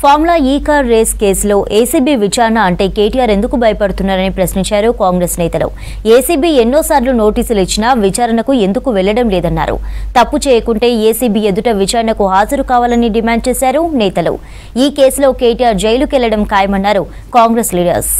Formula ఈ car race కేసులో ACB విచారణ అంటే కేటీఆర్ ఎందుకు భయపడుతున్నారని ప్రశ్నించారు కాంగ్రెస్ నేతలు. ఏసీబీ ఎన్నోసార్లు నోటీసులు ఇచ్చినా విచారణకు ఎందుకు వెళ్లడం లేదన్నారు. తప్పు చేయకుంటే ఏసీబీ ఎదుట విచారణకు హాజరు కావాలని డిమాండ్ చేశారు నేతలు. ఈ కేసులో కేటీఆర్ జైలుకెళ్లడం ఖాయమన్నారు కాంగ్రెస్ లీడర్స్.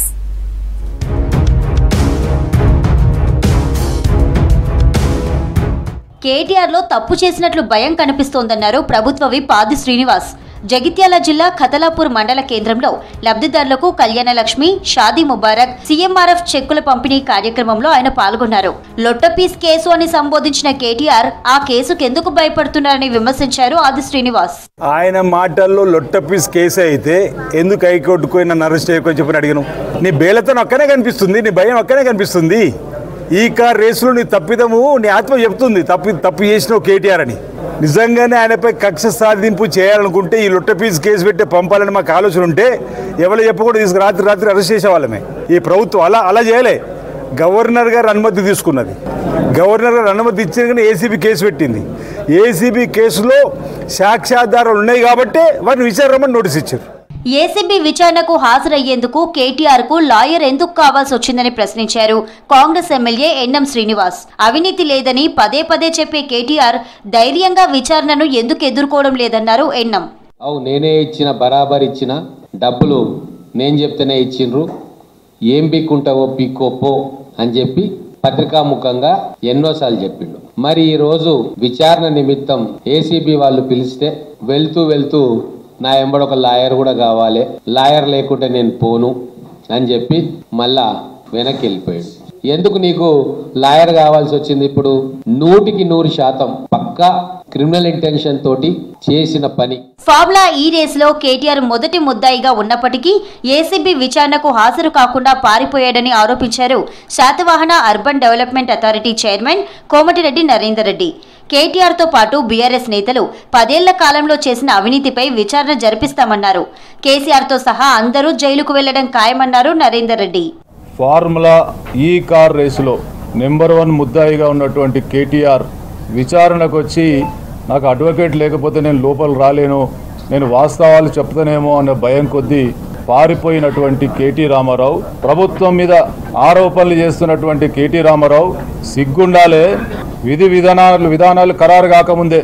కేటీఆర్ లో తప్పు చేసినట్లు భయం కనిపిస్తోందన్నారు ప్రభుత్వ విప్ ఆది శ్రీనివాస్. జగిత్యాల జిల్లా ఖతలాపూర్ మండల కేంద్రంలో లబ్ధిదారులకు కళ్యాణ లక్ష్మి, షాదీ ముబారక్, సీఎంఆర్ఎఫ్ చెక్కుల పంపిణీ కార్యక్రమంలో ఆయన పాల్గొన్నారు. లొట్టపీస్ కేసు అని సంబోధించిన కేటీఆర్ ఆ కేసుకు ఎందుకు భయపడుతున్నారని విమర్శించారు ఆది శ్రీనివాస్. ఆయన మాటల్లో లొట్టపీస్ కేసు అయితే ఎందుకు హైకోర్టుకు నన్ను అరెస్ట్ చేయకొని చెప్పని అడిగాను. నీ బేలతనం అక్కనే కనిపిస్తుంది, నీ భయం అక్కనే కనిపిస్తుంది. ఈ కార్ రేసులో నీ తప్పిదము నీ ఆత్మ చెప్తుంది తప్పు చేసినావు కేటీఆర్ అని. నిజంగానే ఆయనపై కక్ష సాధింపు చేయాలనుకుంటే ఈ లొట్టపీస్ కేసు పెట్టి పంపాలని మాకు ఆలోచన ఉంటే ఎవరు చెప్పకుండా రాత్రి అరెస్ట్ చేసేవాళ్ళమే. ఈ ప్రభుత్వం అలా చేయలే. గవర్నర్ గారు అనుమతి తీసుకున్నది. గవర్నర్ గారు అనుమతి ఇచ్చిన కానీ ఏసీబీ కేసు పెట్టింది. ఏసీబీ కేసులో సాక్ష్యాధారాలు ఉన్నాయి కాబట్టి వాటిని విచారణమని నోటీస్ ఇచ్చారు. ఏసీబీ విచారణకు హాజరయ్యేందుకు కేటీఆర్ కు లాయర్ ఎందుకు కావాల్సి వచ్చిందని ప్రశ్నించారు కాంగ్రెస్ ఎమ్మెల్యే ఎన్ఎం శ్రీనివాస్. అవినీతి లేదని పదే పదే చెప్పే కేటీఆర్ ధైర్యంగా విచారణను ఎందుకు ఎదుర్కోవడం లేదన్నారు ఎన్ఎం. నేనే ఇచ్చిన బరాబర్ ఇచ్చిన డబ్బులు నేను చెప్తేనే ఇచ్చిండ్రు, ఏం పీక్కుంటావో పీక్కోపో అని చెప్పి పత్రికాముఖంగా ఎన్నోసార్లు చెప్పిండు. మరి ఈరోజు విచారణ నిమిత్తం ఏసీబీ వాళ్ళు పిలిస్తే వెళ్తూ నా ఎంబడి ఒక లాయర్ కూడా కావాలి, లాయర్ లేకుంటే నేను పోను అని చెప్పి మళ్ళా వెనక్కి వెళ్ళిపోయాడు. ఎందుకు నీకు లాయర్ కావాల్సి వచ్చింది? ఇప్పుడు 100% పక్కా క్రిమినల్ ఇంటెన్షన్ తోటి చేసిన పని. ఫార్ములా ఈ రేసులో కేటీఆర్ మొదటి ముద్దాయిగా ఉన్నప్పటికీ ఏసీబీ విచారణకు హాజరు కాకుండా పారిపోయాడని ఆరోపించారు Satavahana urban development authority chairman Komatireddy Narender Reddy. KTR తో పాటు బీఆర్ఎస్ నేతలు 10 ఏళ్ల కాలంలో చేసిన అవినీతిపై విచారణ జరిపిస్తామన్నారు. కేసీఆర్ తో సహా అందరూ జైలుకు వెళ్లడం ఖాయమన్నారు నరేందర్ రెడ్డి. ఫార్ములా ఈ కార్ రేసులో నెంబర్ 1 ముద్దాయిగా ఉన్నటువంటి కేటీఆర్ విచారణకు వచ్చి నాకు అడ్వకేట్ లేకపోతే నేను లోపల రాలేను, నేను వాస్తవాలు చెప్తానేమో అనే భయం కొద్దీ పారిపోయినటువంటి కేటీ రామారావు, ప్రభుత్వం మీద ఆరోపణలు చేస్తున్నటువంటి కేటీ రామారావు సిగ్గుండాలే. విధానాలు ఖరారు కాకముందే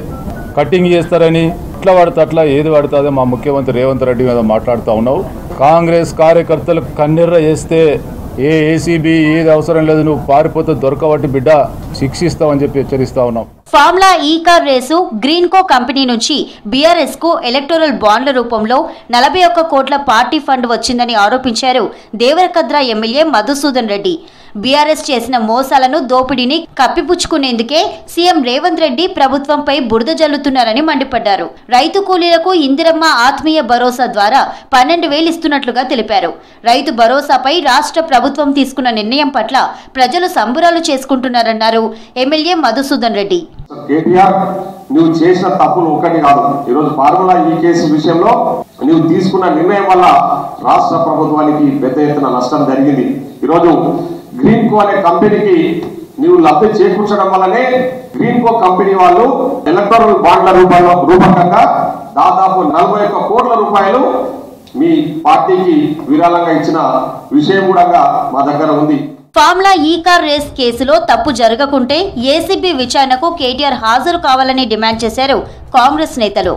కట్టింగ్ చేస్తారని ఇట్లా పడితే అట్లా ఏది పడుతుందో మా ముఖ్యమంత్రి రేవంత్ రెడ్డి మీద మాట్లాడుతూ ఉన్నావు. కాంగ్రెస్ కార్యకర్తలు కన్నెర్ర చేస్తే ఏసీబీ ఏది అవసరం లేదు, నువ్వు పారిపోతే దొరకబట్టి బిడ్డ శిక్షిస్తావని చెప్పి హెచ్చరిస్తా ఉన్నాం. ఫార్ములా ఈ కార్ రేసు గ్రీన్కో కంపెనీ నుంచి బీఆర్ఎస్ కు ఎలక్టోరల్ బాండ్ల రూపంలో 41 కోట్ల పార్టీ ఫండ్ వచ్చిందని ఆరోపించారు దేవరకద్ర ఎమ్మెల్యే మధుసూదన్ రెడ్డి. బీఆర్ఎస్ చేసిన మోసాలను, దోపిడీని కప్పిపుచ్చుకునేందుకే సీఎం రేవంత్ రెడ్డి ప్రభుత్వంపై బురద జల్లుతున్నారని మండిపడ్డారు. రైతు కూలీలకు ఇందిరమ్మ ఆత్మీయ భరోసా ద్వారా 12,000 ఇస్తున్నట్లుగా తెలిపారు. రైతు భరోసాపై రాష్ట్ర ప్రభుత్వం తీసుకున్న నిర్ణయం పట్ల ప్రజలు సంబురాలు చేసుకుంటున్నారన్నారు ఎమ్మెల్యే మధుసూదన్ రెడ్డి. కేటీఆర్, నువ్వు చేసిన తప్పులు ఒకటి కాదు. ఈరోజు ఫార్ములా ఈ కేసు విషయంలో నువ్వు తీసుకున్న నిర్ణయం వల్ల రాష్ట్ర ప్రభుత్వానికి పెద్ద ఎత్తున నష్టం జరిగింది. ఈరోజు గ్రీన్కో అనే కంపెనీకి నీవు లబ్ధి చేకూర్చడం వల్లనే గ్రీన్కో కంపెనీ వాళ్ళు ఎలక్టోరల్ బాండ్ల రూపకంగా దాదాపు 41 కోట్ల రూపాయలు మీ పార్టీకి విరాళంగా ఇచ్చిన విషయం కూడా మా దగ్గర ఉంది. ఫార్ములా ఈ కార్ రేస్ కేసులో తప్పు జరగకుంటే ఏసీబీ విచారణకు కేటీఆర్ హాజరు కావాలని డిమాండ్ చేశారు కాంగ్రెస్ నేతలు.